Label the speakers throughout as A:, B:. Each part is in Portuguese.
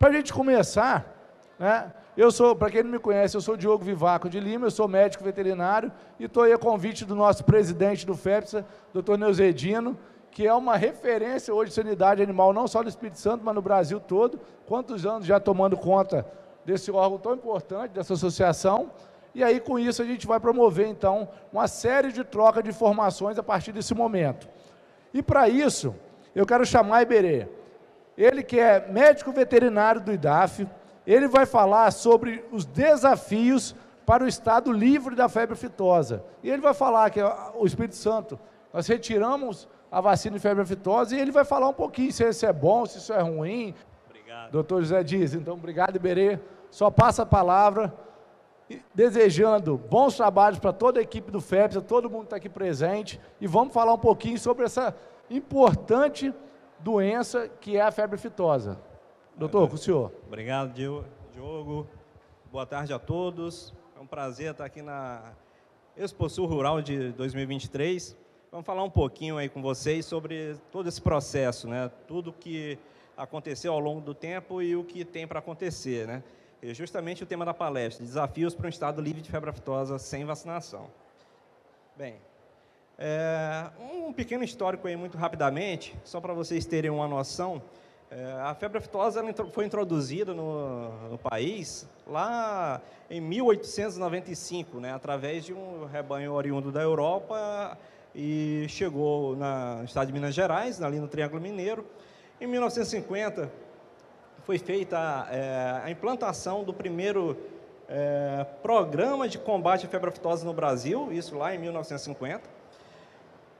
A: Para a gente começar, né, para quem não me conhece, eu sou Diogo Vivaco de Lima, eu sou médico veterinário e estou aí a convite do nosso presidente do FEPSA, Dr. Neuzedino, que é uma referência hoje de sanidade animal, não só no Espírito Santo, mas no Brasil todo. Quantos anos já tomando conta desse órgão tão importante, dessa associação? E aí, com isso, a gente vai promover, então, uma série de troca de informações a partir desse momento. E, para isso, eu quero chamar Iberê. Ele que é médico veterinário do IDAF, ele vai falar sobre os desafios para o estado livre da febre aftosa. E ele vai falar que o Espírito Santo, nós retiramos a vacina de febre aftosa, e ele vai falar um pouquinho se isso é bom, se isso é ruim.
B: Obrigado.
A: Doutor José Dias, então, obrigado, Iberê. Só passa a palavra, desejando bons trabalhos para toda a equipe do FEPSA, todo mundo está aqui presente, e vamos falar um pouquinho sobre essa importante doença que é a febre aftosa. Doutor, com o senhor.
B: Obrigado, Diogo. Boa tarde a todos. É um prazer estar aqui na Exposul Rural de 2023. Vamos falar um pouquinho aí com vocês sobre todo esse processo, né? Tudo que aconteceu ao longo do tempo e o que tem para acontecer, né? E justamente o tema da palestra, desafios para um estado livre de febre aftosa sem vacinação. Bem, um pequeno histórico aí muito rapidamente, só para vocês terem uma noção. A febre aftosa foi introduzida no país lá em 1895, né, através de um rebanho oriundo da Europa, e chegou no estado de Minas Gerais, ali no Triângulo Mineiro. Em 1950, foi feita a implantação do primeiro programa de combate à febre aftosa no Brasil, isso lá em 1950.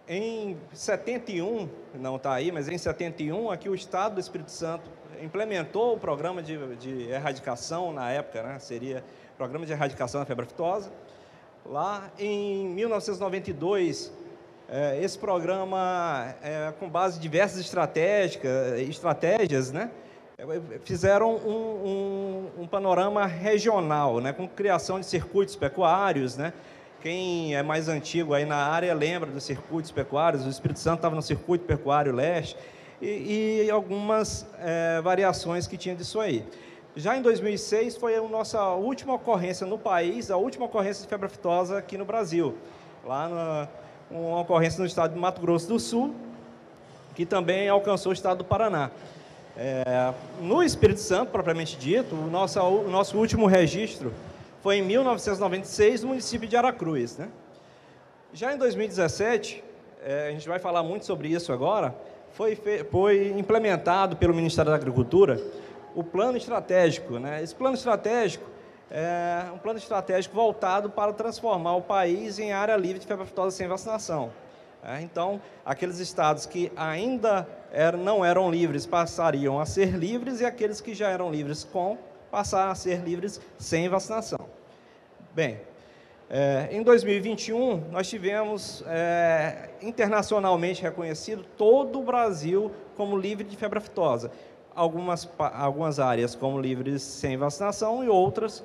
B: Em 71, não está aí, mas em 71, aqui o Estado do Espírito Santo implementou o programa de erradicação, na época, né, seria Programa de Erradicação da Febre Aftosa. Lá em 1992, esse programa, com base em diversas estratégias, né, fizeram um panorama regional, né, com criação de circuitos pecuários, né. Quem é mais antigo aí na área lembra dos circuitos pecuários. O Espírito Santo estava no Circuito Pecuário Leste e algumas variações que tinha disso aí. Já em 2006 foi a nossa última ocorrência no país, a última ocorrência de febre aftosa aqui no Brasil. Lá uma ocorrência no estado de Mato Grosso do Sul, que também alcançou o estado do Paraná. No Espírito Santo, propriamente dito, o nosso último registro foi em 1996, no município de Aracruz, né? Já em 2017, a gente vai falar muito sobre isso agora, foi implementado pelo Ministério da Agricultura o plano estratégico, né? Esse plano estratégico é um plano estratégico voltado para transformar o país em área livre de febre aftosa sem vacinação. Então, aqueles estados que ainda não eram livres passariam a ser livres, e aqueles que já eram livres passar a ser livres sem vacinação. Bem, em 2021, nós tivemos internacionalmente reconhecido todo o Brasil como livre de febre aftosa. Algumas áreas como livres sem vacinação e outras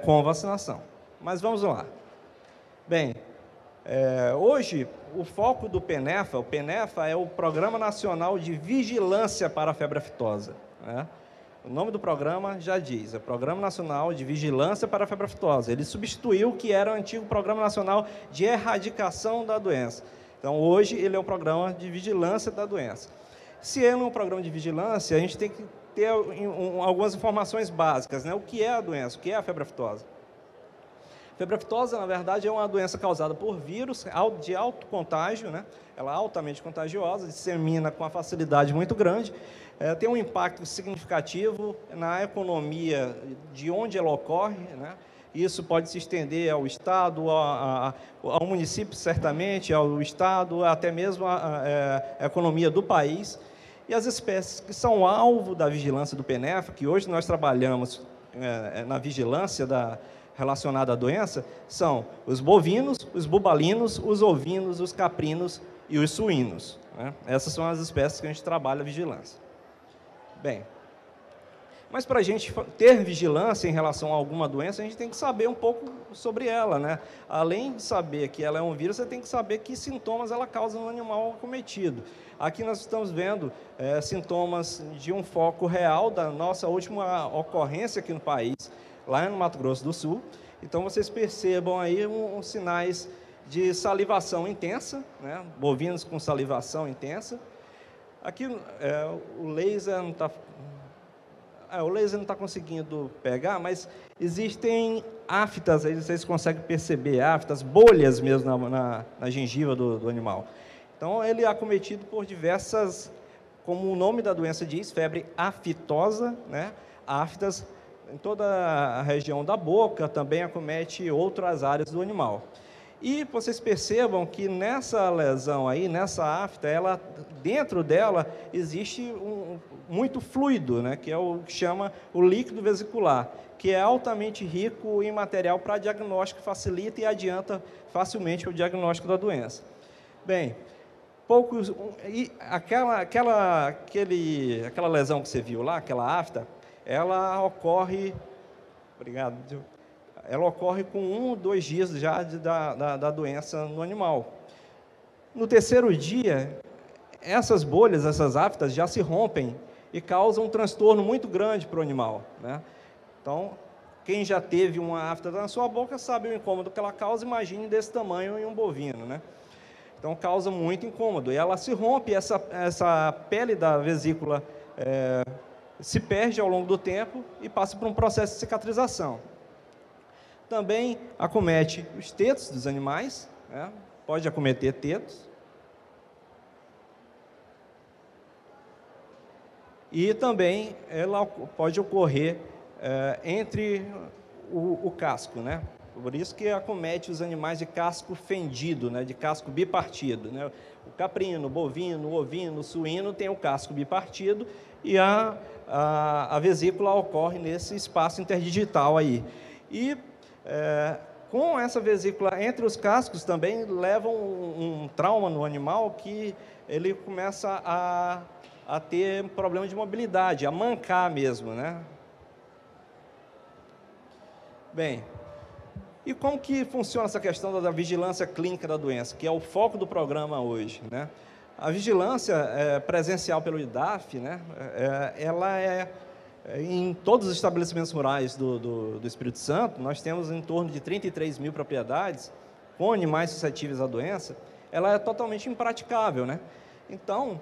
B: com vacinação. Mas vamos lá. Bem, hoje, o foco do PENEFA, o PENEFA é o Programa Nacional de Vigilância para a Febre Aftosa, né? O nome do programa já diz, é Programa Nacional de Vigilância para a Febre Aftosa. Ele substituiu o que era o antigo Programa Nacional de Erradicação da Doença. Então, hoje, ele é um programa de vigilância da doença. Se ele é um programa de vigilância, a gente tem que ter algumas informações básicas, né? O que é a doença? O que é a febre aftosa? Febre aftosa, na verdade, é uma doença causada por vírus de alto contágio, né? Ela é altamente contagiosa, dissemina com uma facilidade muito grande, tem um impacto significativo na economia de onde ela ocorre, né? Isso pode se estender ao Estado, ao município, certamente, ao Estado, até mesmo a economia do país. E as espécies que são alvo da vigilância do PENEFA, que hoje nós trabalhamos na vigilância relacionada à doença, são os bovinos, os bubalinos, os ovinos, os caprinos e os suínos, né? Essas são as espécies que a gente trabalha a vigilância. Bem, Mas para a gente ter vigilância em relação a alguma doença, a gente tem que saber um pouco sobre ela, né? Além de saber que ela é um vírus, você tem que saber que sintomas ela causa no animal acometido. Aqui nós estamos vendo sintomas de um foco real da nossa última ocorrência aqui no país, lá no Mato Grosso do Sul. Então, vocês percebam aí uns sinais de salivação intensa, né? Bovinos com salivação intensa. Aqui o laser não está conseguindo pegar, mas existem aftas, aí vocês conseguem perceber, aftas, bolhas mesmo na gengiva do animal. Então, ele é acometido por diversas, como o nome da doença diz, febre aftosa, né? Aftas em toda a região da boca, também acomete outras áreas do animal. E vocês percebam que nessa lesão aí, nessa afta, dentro dela existe muito fluido, né, que é o que chama o líquido vesicular, que é altamente rico em material para diagnóstico, facilita e adianta facilmente o diagnóstico da doença. Bem, aquela lesão que você viu lá, aquela afta, ela ocorre, obrigado, ela ocorre com 1 ou 2 dias já da doença no animal. No terceiro dia, essas bolhas, essas aftas já se rompem e causam um transtorno muito grande para o animal, né? Então, quem já teve uma afta na sua boca sabe o incômodo que ela causa, imagine desse tamanho em um bovino, né? Então, causa muito incômodo. E ela se rompe, essa pele da vesícula se perde ao longo do tempo e passa por um processo de cicatrização. Também acomete os tetos dos animais, né? Pode acometer tetos. E também ela pode ocorrer entre o casco, né? Por isso que acomete os animais de casco fendido, né? De casco bipartido, né? O caprino, o bovino, o ovino, o suíno tem o casco bipartido e a vesícula ocorre nesse espaço interdigital aí. E com essa vesícula entre os cascos também leva um trauma no animal que ele começa a ter problema de mobilidade, a mancar mesmo, né? Bem, e como que funciona essa questão da vigilância clínica da doença, que é o foco do programa hoje, né? A vigilância presencial pelo IDAF, né? Ela em todos os estabelecimentos rurais do Espírito Santo, nós temos em torno de 33 mil propriedades com animais suscetíveis à doença, ela é totalmente impraticável, né? Então,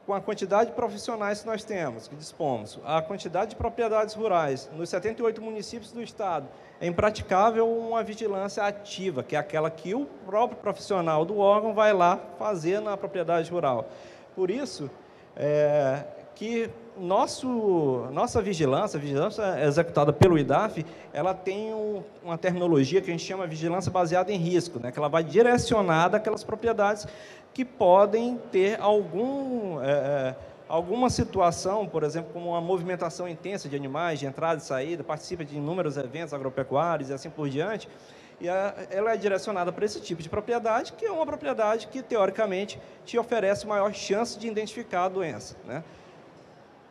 B: com a quantidade de profissionais que nós temos, que dispomos, a quantidade de propriedades rurais nos 78 municípios do estado, é impraticável uma vigilância ativa, que é aquela que o próprio profissional do órgão vai lá fazer na propriedade rural. Por isso, que nossa vigilância, a vigilância executada pelo IDAF, ela tem uma terminologia que a gente chama de vigilância baseada em risco, né? Que ela vai direcionada àquelas propriedades que podem ter alguma situação, por exemplo, como uma movimentação intensa de animais, de entrada e saída, participa de inúmeros eventos agropecuários e assim por diante, e ela é direcionada para esse tipo de propriedade, que é uma propriedade que, teoricamente, te oferece maior chance de identificar a doença, né?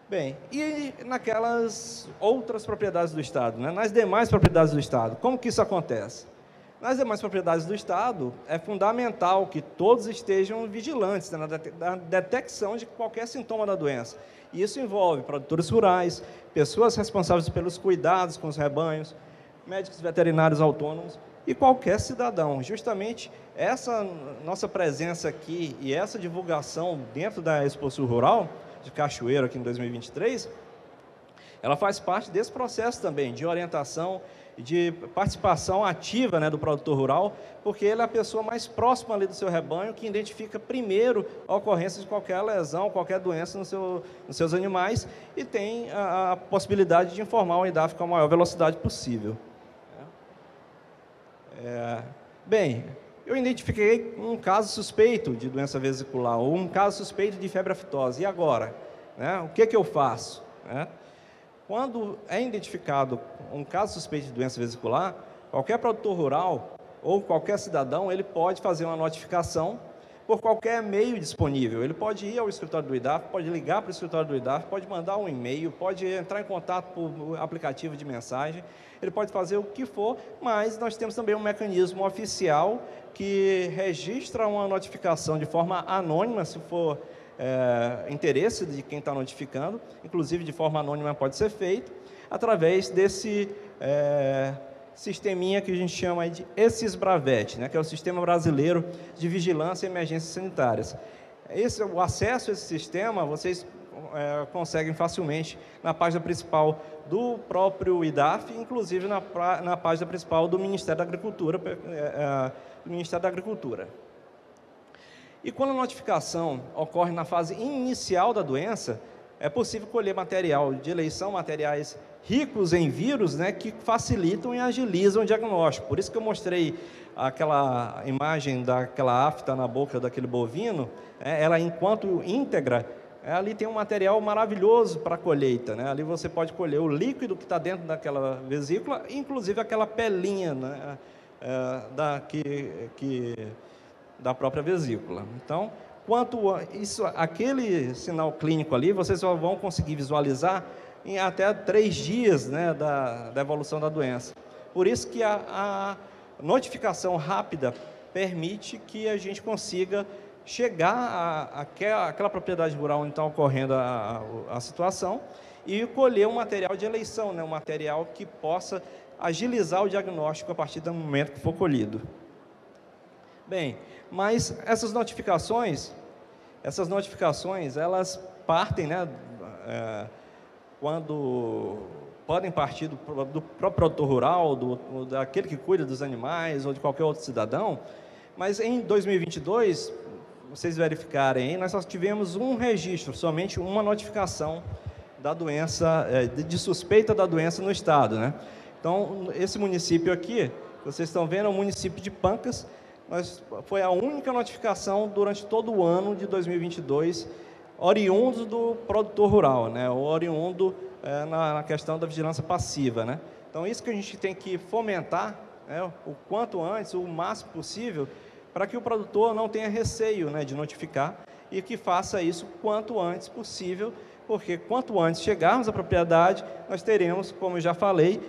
B: Bem, e naquelas outras propriedades do Estado, né? Nas demais propriedades do Estado, como que isso acontece? Nas demais propriedades do Estado, é fundamental que todos estejam vigilantes, né, na detecção de qualquer sintoma da doença. E isso envolve produtores rurais, pessoas responsáveis pelos cuidados com os rebanhos, médicos veterinários autônomos e qualquer cidadão. Justamente essa nossa presença aqui e essa divulgação dentro da Exposul Rural de Cachoeiro aqui em 2023, ela faz parte desse processo também de orientação, de participação ativa, né, do produtor rural, porque ele é a pessoa mais próxima ali do seu rebanho, que identifica primeiro a ocorrência de qualquer lesão, qualquer doença nos seus animais e tem a possibilidade de informar o IDAF com a maior velocidade possível. Bem, eu identifiquei um caso suspeito de doença vesicular ou um caso suspeito de febre aftosa. E agora? Né? O que eu faço? Quando é identificado um caso suspeito de doença vesicular, qualquer produtor rural ou qualquer cidadão, ele pode fazer uma notificação por qualquer meio disponível. Ele pode ir ao escritório do IDAF, pode ligar para o escritório do IDAF, pode mandar um e-mail, pode entrar em contato por aplicativo de mensagem, ele pode fazer o que for, mas nós temos também um mecanismo oficial que registra uma notificação de forma anônima, se for interesse de quem está notificando, inclusive de forma anônima pode ser feito, através desse sisteminha que a gente chama de ESIS-Bravet, né, que é o Sistema Brasileiro de Vigilância e Emergências Sanitárias. O acesso a esse sistema, vocês conseguem facilmente na página principal do próprio IDAF, inclusive na página principal do Ministério da Agricultura. E quando a notificação ocorre na fase inicial da doença, é possível colher material de eleição, materiais ricos em vírus, né, que facilitam e agilizam o diagnóstico. Por isso que eu mostrei aquela imagem daquela afta na boca daquele bovino, ela enquanto íntegra, ali tem um material maravilhoso para a colheita, né? Ali você pode colher o líquido que está dentro daquela vesícula, inclusive aquela pelinha, né, da própria vesícula. Então, aquele sinal clínico ali, vocês só vão conseguir visualizar em até 3 dias, né, da evolução da doença. Por isso que a notificação rápida permite que a gente consiga chegar àquela propriedade rural onde está ocorrendo a situação e colher um material de eleição, né, um material que possa agilizar o diagnóstico a partir do momento que for colhido. Bem, mas essas notificações, elas partem, né, quando podem partir do próprio produtor rural, daquele que cuida dos animais ou de qualquer outro cidadão, mas em 2022, vocês verificarem aí, nós só tivemos um registro, somente uma notificação da doença, de suspeita da doença no estado, né? Então, esse município aqui, vocês estão vendo, é o município de Pancas, foi a única notificação durante todo o ano de 2022, oriundo do produtor rural, né? Oriundo na questão da vigilância passiva, né? Então, isso que a gente tem que fomentar, né, o quanto antes, o máximo possível, para que o produtor não tenha receio, né, de notificar e que faça isso quanto antes possível, porque quanto antes chegarmos à propriedade, nós teremos, como eu já falei,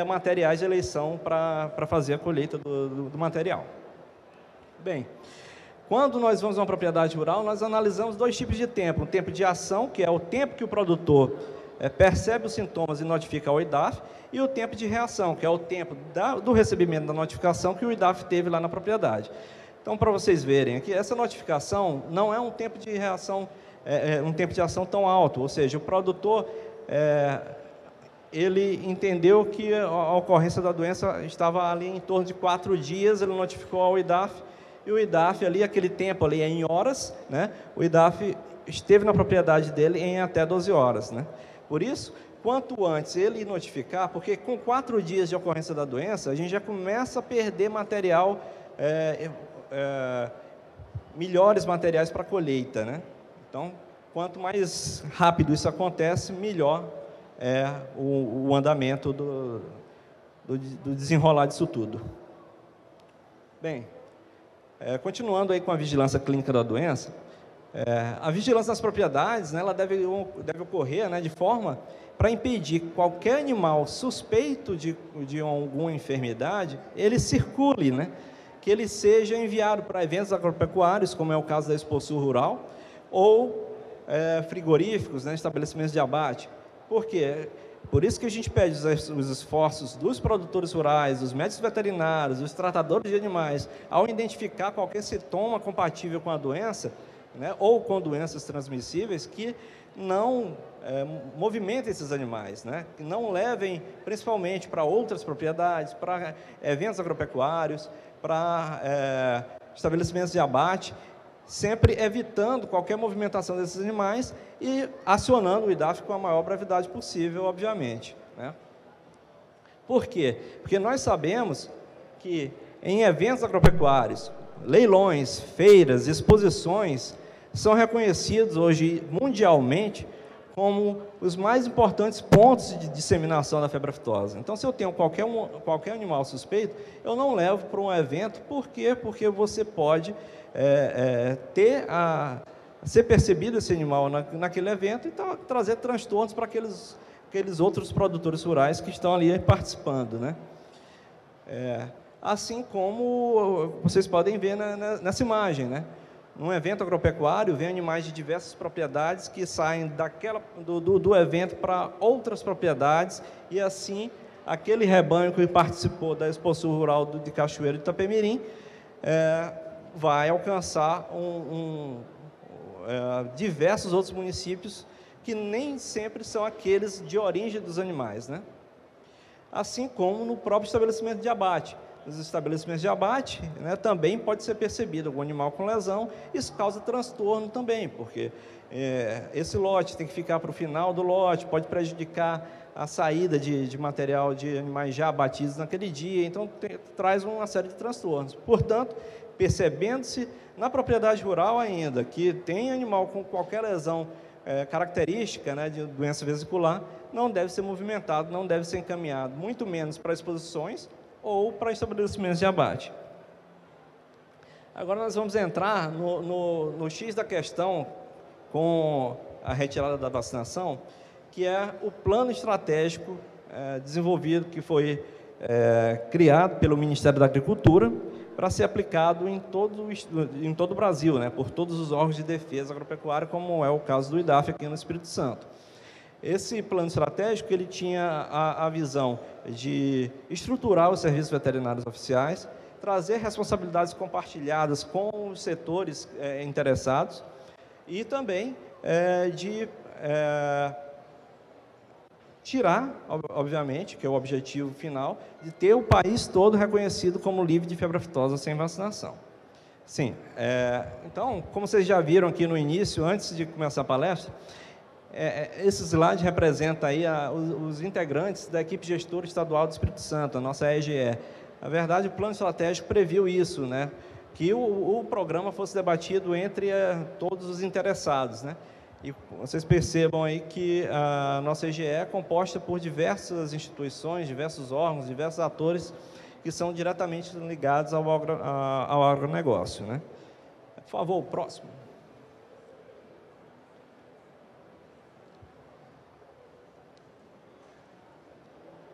B: materiais de eleição para fazer a colheita do material. Bem, quando nós vamos a uma propriedade rural, nós analisamos 2 tipos de tempo. Um tempo de ação, que é o tempo que o produtor percebe os sintomas e notifica ao IDAF, e o tempo de reação, que é o tempo do recebimento da notificação que o IDAF teve lá na propriedade. Então, para vocês verem aqui, essa notificação não é um tempo de reação, um tempo de ação tão alto, ou seja, o produtor, ele entendeu que a ocorrência da doença estava ali em torno de 4 dias, ele notificou ao IDAF, e o IDAF ali, aquele tempo ali em horas, né, o IDAF esteve na propriedade dele em até 12 horas, né. Por isso, quanto antes ele notificar, porque com 4 dias de ocorrência da doença, a gente já começa a perder material, melhores materiais para colheita, né. Então, quanto mais rápido isso acontece, melhor é o andamento do desenrolar disso tudo. Bem, continuando aí com a vigilância clínica da doença, a vigilância das propriedades, né, ela deve ocorrer, né, de forma para impedir que qualquer animal suspeito de alguma enfermidade, ele circule, né, que ele seja enviado para eventos agropecuários, como é o caso da Exposul Rural, ou frigoríficos, né, estabelecimentos de abate. Por quê? Por isso que a gente pede os esforços dos produtores rurais, dos médicos veterinários, dos tratadores de animais, ao identificar qualquer sintoma compatível com a doença, né, ou com doenças transmissíveis, que não movimentem esses animais, né, que não levem principalmente para outras propriedades, para eventos agropecuários, para estabelecimentos de abate, sempre evitando qualquer movimentação desses animais e acionando o IDAF com a maior brevidade possível, obviamente, né? Por quê? Porque nós sabemos que em eventos agropecuários, leilões, feiras, exposições, são reconhecidos hoje mundialmente como os mais importantes pontos de disseminação da febre aftosa. Então, se eu tenho qualquer animal suspeito, eu não levo para um evento. Por quê? Porque você pode ser percebido esse animal naquele evento e trazer transtornos para aqueles outros produtores rurais que estão ali participando, né? Assim como vocês podem ver nessa imagem, né? Num evento agropecuário, vem animais de diversas propriedades que saem do evento para outras propriedades, e assim, aquele rebanho que participou da Expo Sul Rural de Cachoeiro de Itapemirim vai alcançar diversos outros municípios que nem sempre são aqueles de origem dos animais, né? Assim como no próprio estabelecimento de abate. Nos estabelecimentos de abate, né, também pode ser percebido algum animal com lesão. Isso causa transtorno também, porque esse lote tem que ficar para o final do lote, pode prejudicar a saída de material de animais já abatidos naquele dia, então traz uma série de transtornos. Portanto, percebendo-se na propriedade rural ainda que tem animal com qualquer lesão característica, né, de doença vesicular, não deve ser movimentado, não deve ser encaminhado, muito menos para exposições ou para estabelecimentos de abate. Agora nós vamos entrar no X da questão com a retirada da vacinação, que é o plano estratégico desenvolvido, que foi criado pelo Ministério da Agricultura para ser aplicado em todo o Brasil, né, por todos os órgãos de defesa agropecuária, como é o caso do IDAF aqui no Espírito Santo. Esse plano estratégico ele tinha a visão de estruturar os serviços veterinários oficiais, trazer responsabilidades compartilhadas com os setores interessados e também de tirar, obviamente, que é o objetivo final, de ter o país todo reconhecido como livre de febre aftosa sem vacinação. Sim, então, como vocês já viram aqui no início, antes de começar a palestra, esse slide representa aí os integrantes da equipe gestora estadual do Espírito Santo, a nossa EGE. Na verdade, o plano estratégico previu isso, né? Que o programa fosse debatido entre todos os interessados, né? E vocês percebam aí que a nossa EGE é composta por diversas instituições, diversos órgãos, diversos atores que são diretamente ligados ao agronegócio, né? Por favor, o próximo.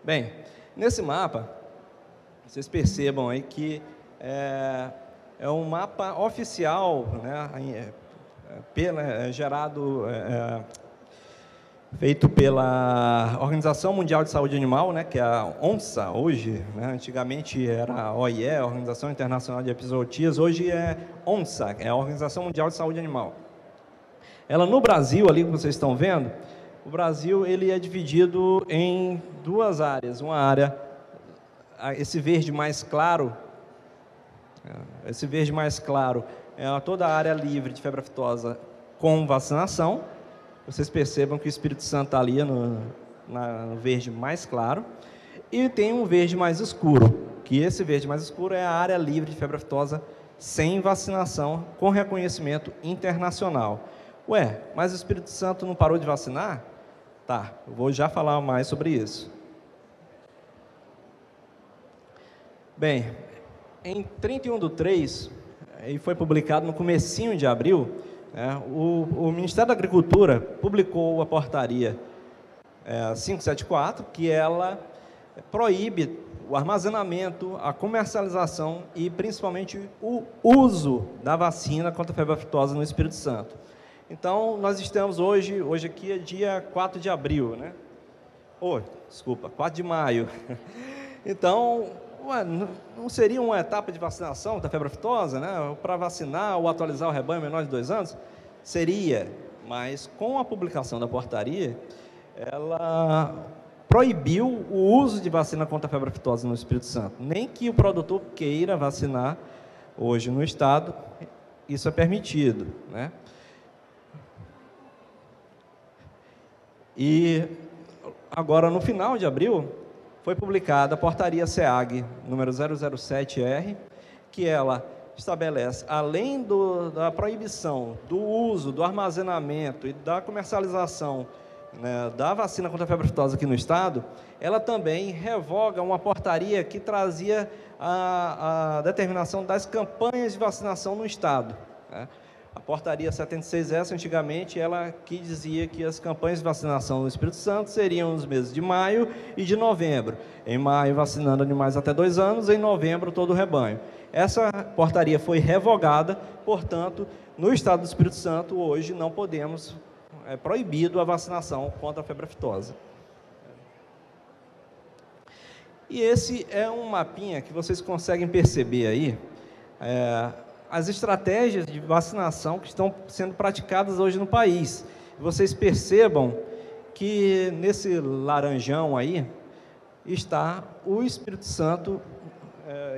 B: Bem, nesse mapa, vocês percebam aí que é um mapa oficial, né, feito pela Organização Mundial de Saúde Animal, né, que é a ONSA hoje, né, antigamente era a OIE, a Organização Internacional de Epizootias, hoje é ONSA, é a Organização Mundial de Saúde Animal. Ela no Brasil, ali que vocês estão vendo, o Brasil ele é dividido em duas áreas. Uma área, esse verde mais claro, é toda a área livre de febre aftosa com vacinação. Vocês percebam que o Espírito Santo está ali no verde mais claro. E tem um verde mais escuro, que esse verde mais escuro é a área livre de febre aftosa sem vacinação, com reconhecimento internacional. Ué, mas o Espírito Santo não parou de vacinar? Tá, eu vou já falar mais sobre isso. Bem, em 31/3, e foi publicado no comecinho de abril, o Ministério da Agricultura publicou a portaria 574, que ela proíbe o armazenamento, a comercialização e principalmente o uso da vacina contra a febre aftosa no Espírito Santo. Então, nós estamos hoje aqui é dia 4 de abril, né? 4 de maio. Então, não seria uma etapa de vacinação da febre aftosa, né? Para vacinar ou atualizar o rebanho menor de 2 anos? Seria, mas com a publicação da portaria, ela proibiu o uso de vacina contra a febre aftosa no Espírito Santo. Nem que o produtor queira vacinar hoje no estado, isso é permitido, né? E agora, no final de abril, foi publicada a portaria SEAG número 007R, que ela estabelece, além da proibição do uso, do armazenamento e da comercialização né, da vacina contra a febre aftosa aqui no estado, ela também revoga uma portaria que trazia a determinação das campanhas de vacinação no estado, né? A portaria 76S, antigamente, ela que dizia que as campanhas de vacinação no Espírito Santo seriam nos meses de maio e de novembro. Em maio, vacinando animais até 2 anos, em novembro, todo o rebanho. Essa portaria foi revogada, portanto, no estado do Espírito Santo, hoje, não podemos, é proibido a vacinação contra a febre aftosa. E esse é um mapinha que vocês conseguem perceber aí, as estratégias de vacinação que estão sendo praticadas hoje no país. Vocês percebam que nesse laranjão aí está o Espírito Santo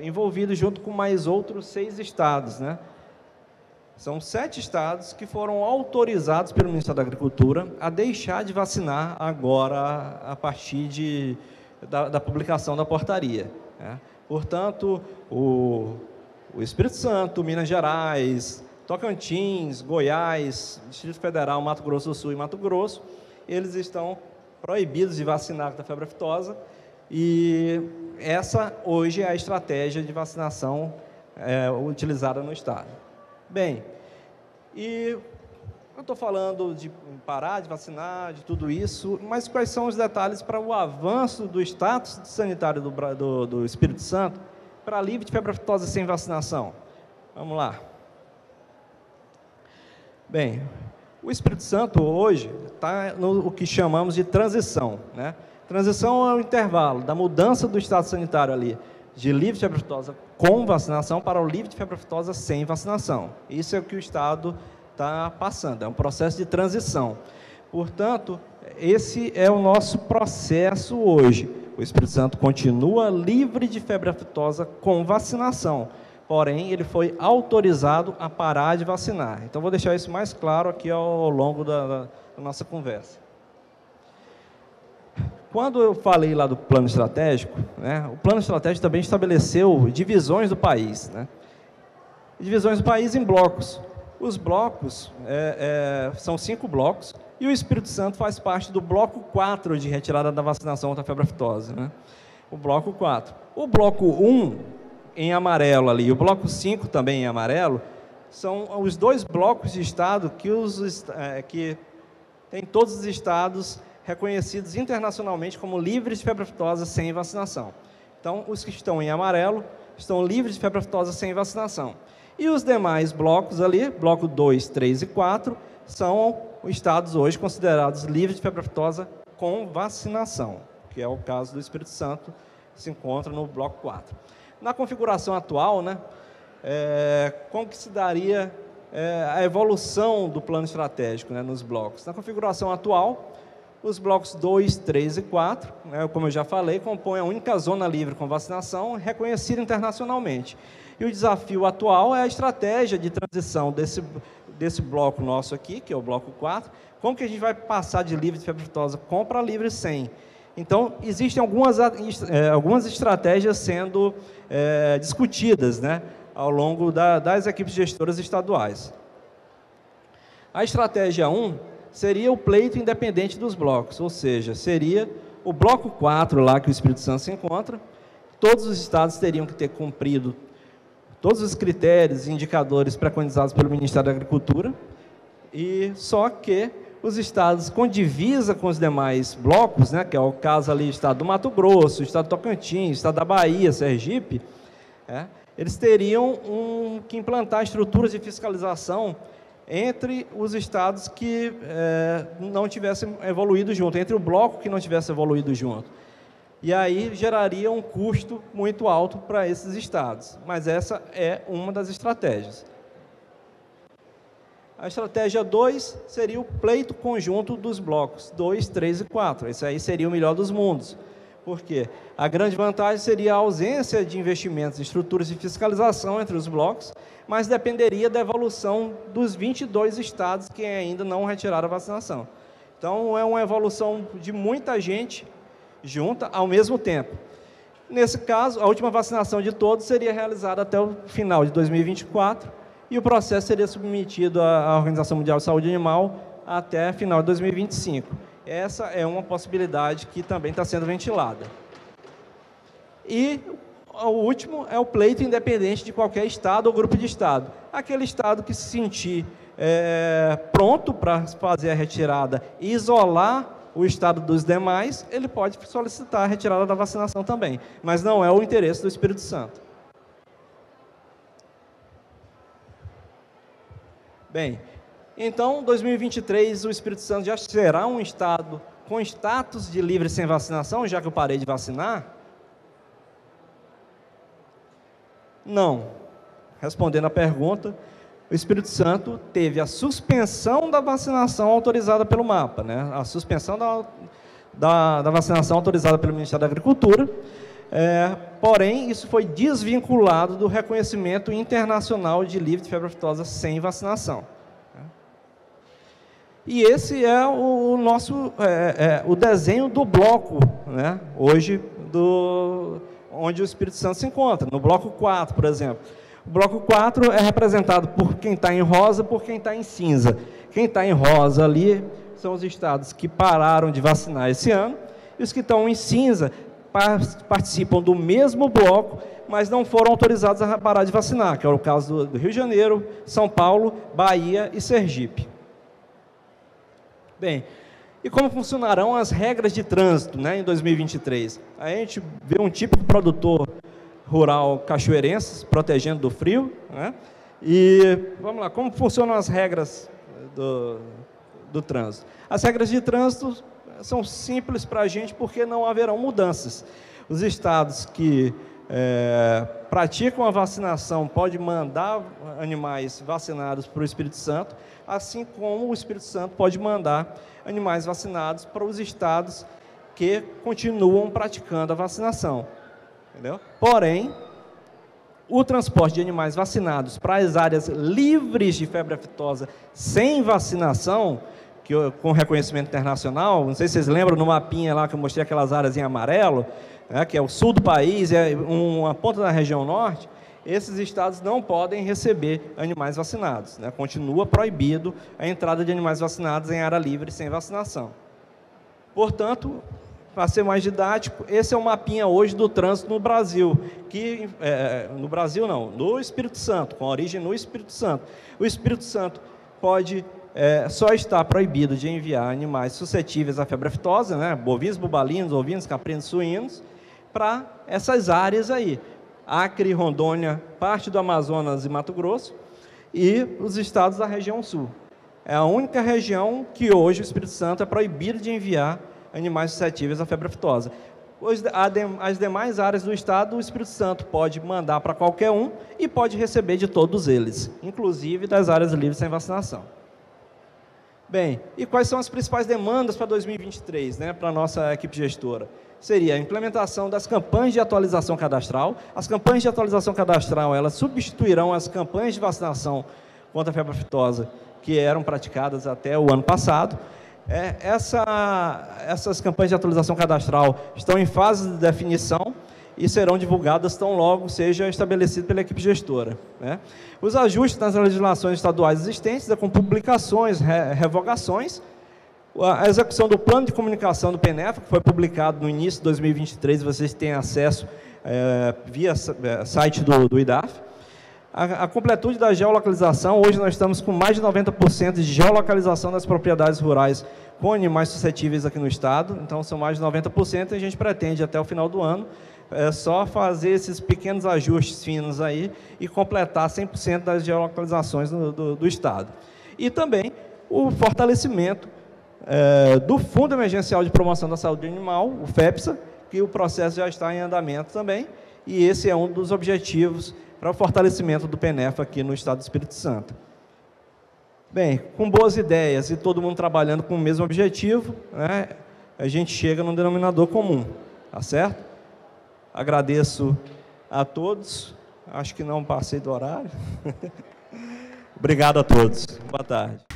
B: envolvido junto com mais outros 6 estados, né? São 7 estados que foram autorizados pelo Ministério da Agricultura a deixar de vacinar agora a partir da publicação da portaria, né? Portanto, o Espírito Santo, Minas Gerais, Tocantins, Goiás, Distrito Federal, Mato Grosso do Sul e Mato Grosso, eles estão proibidos de vacinar contra a febre aftosa, e essa hoje é a estratégia de vacinação utilizada no estado. Bem, e eu estou falando de parar de vacinar, de tudo isso, mas quais são os detalhes para o avanço do status sanitário do Espírito Santo para livre de febre aftosa sem vacinação? Vamos lá. Bem, o Espírito Santo hoje está no que chamamos de transição, né? Transição é o intervalo da mudança do estado sanitário ali, de livre de febre aftosa com vacinação para o livre de febre aftosa sem vacinação. Isso é o que o estado está passando, é um processo de transição. Portanto, esse é o nosso processo hoje. O Espírito Santo continua livre de febre aftosa com vacinação, porém, ele foi autorizado a parar de vacinar. Então, vou deixar isso mais claro aqui ao longo da nossa conversa. Quando eu falei lá do plano estratégico, né, o plano estratégico também estabeleceu divisões do país, né? Divisões do país em blocos. Os blocos são 5 blocos, e o Espírito Santo faz parte do bloco 4 de retirada da vacinação contra a febre aftosa, né? O bloco 4. O bloco 1, em amarelo ali, e o bloco 5 também em amarelo, são os 2 blocos de estado que tem todos os estados reconhecidos internacionalmente como livres de febre aftosa sem vacinação. Então, os que estão em amarelo estão livres de febre aftosa sem vacinação. E os demais blocos ali, bloco 2, 3 e 4, são estados hoje considerados livres de febre aftosa com vacinação, que é o caso do Espírito Santo, que se encontra no bloco 4. Na configuração atual, né, como que se daria a evolução do plano estratégico, né, nos blocos? Na configuração atual, os blocos 2, 3 e 4, né, como eu já falei, compõem a única zona livre com vacinação reconhecida internacionalmente. E o desafio atual é a estratégia de transição desse bloco nosso aqui, que é o bloco 4, como que a gente vai passar de livre de febre aftosa com para livre sem. Então, existem algumas estratégias sendo discutidas, né, ao longo das equipes gestoras estaduais. A estratégia 1 seria o pleito independente dos blocos, ou seja, seria o bloco 4 lá que o Espírito Santo se encontra. Todos os estados teriam que ter cumprido todos os critérios e indicadores preconizados pelo Ministério da Agricultura, e só que os estados com divisa com os demais blocos, né, que é o caso ali do estado do Mato Grosso, o estado do Tocantins, o estado da Bahia, Sergipe, eles teriam que implantar estruturas de fiscalização entre os estados que não tivessem evoluído junto, entre o bloco que não tivesse evoluído junto. E aí geraria um custo muito alto para esses estados. Mas essa é uma das estratégias. A estratégia 2 seria o pleito conjunto dos blocos 2, 3 e 4. Esse aí seria o melhor dos mundos. Por quê? A grande vantagem seria a ausência de investimentos em estruturas de fiscalização entre os blocos, mas dependeria da evolução dos 22 estados que ainda não retiraram a vacinação. Então, é uma evolução de muita gente junta ao mesmo tempo. Nesse caso, a última vacinação de todos seria realizada até o final de 2024 e o processo seria submetido à Organização Mundial de Saúde Animal até final de 2025. Essa é uma possibilidade que também está sendo ventilada. E o último é o pleito independente de qualquer estado ou grupo de estado. Aquele estado que se sentir pronto para fazer a retirada e isolar o estado dos demais, ele pode solicitar a retirada da vacinação também, mas não é o interesse do Espírito Santo. Bem, então, 2023, o Espírito Santo já será um estado com status de livre sem vacinação, já que eu parei de vacinar? Não. Respondendo à pergunta, o Espírito Santo teve a suspensão da vacinação autorizada pelo MAPA, né? A suspensão da vacinação autorizada pelo Ministério da Agricultura, porém, isso foi desvinculado do reconhecimento internacional de livre de febre aftosa sem vacinação. E esse é o nosso o desenho do bloco, né? Hoje, onde o Espírito Santo se encontra, no bloco 4, por exemplo. O bloco 4 é representado por quem está em rosa, por quem está em cinza. Quem está em rosa ali são os estados que pararam de vacinar esse ano, e os que estão em cinza participam do mesmo bloco, mas não foram autorizados a parar de vacinar, que é o caso do Rio de Janeiro, São Paulo, Bahia e Sergipe. Bem, e como funcionarão as regras de trânsito, né, em 2023? A gente vê um típico produtor rural cachoeirense, protegendo do frio, né? E vamos lá, como funcionam as regras do trânsito? As regras de trânsito são simples para a gente porque não haverão mudanças. Os estados que praticam a vacinação podem mandar animais vacinados para o Espírito Santo, assim como o Espírito Santo pode mandar animais vacinados para os estados que continuam praticando a vacinação. Entendeu? Porém, o transporte de animais vacinados para as áreas livres de febre aftosa sem vacinação, com reconhecimento internacional, não sei se vocês lembram no mapinha lá que eu mostrei aquelas áreas em amarelo, né, que é o sul do país, é uma ponta da região norte, esses estados não podem receber animais vacinados, né? Continua proibido a entrada de animais vacinados em área livre sem vacinação. Portanto, para ser mais didático, esse é o mapinha hoje do trânsito no Brasil, no Espírito Santo, com origem no Espírito Santo. O Espírito Santo pode só estar proibido de enviar animais suscetíveis à febre aftosa, né, bovinos, bubalinos, ovinos, caprinos, suínos, para essas áreas aí, Acre, Rondônia, parte do Amazonas e Mato Grosso, e os estados da região sul. É a única região que hoje o Espírito Santo é proibido de enviar animais suscetíveis à febre aftosa. As demais áreas do estado, o Espírito Santo pode mandar para qualquer um e pode receber de todos eles, inclusive das áreas livres sem vacinação. Bem, e quais são as principais demandas para 2023, né, para a nossa equipe gestora? Seria a implementação das campanhas de atualização cadastral. As campanhas de atualização cadastral, elas substituirão as campanhas de vacinação contra a febre aftosa que eram praticadas até o ano passado. Essas campanhas de atualização cadastral estão em fase de definição e serão divulgadas tão logo seja estabelecido pela equipe gestora, né? Os ajustes nas legislações estaduais existentes, com publicações, revogações, a execução do plano de comunicação do PENEFA, que foi publicado no início de 2023, vocês têm acesso via site do IDAF. A completude da geolocalização, hoje nós estamos com mais de 90% de geolocalização das propriedades rurais com animais suscetíveis aqui no estado, então são mais de 90% e a gente pretende até o final do ano só fazer esses pequenos ajustes finos aí e completar 100% das geolocalizações do estado. E também o fortalecimento do Fundo Emergencial de Promoção da Saúde Animal, o FEPSA, que o processo já está em andamento também, e esse é um dos objetivos para o fortalecimento do PENEFA aqui no estado do Espírito Santo. Bem, com boas ideias e todo mundo trabalhando com o mesmo objetivo, né, a gente chega num denominador comum, tá certo? Agradeço a todos, acho que não passei do horário. Obrigado a todos, boa tarde.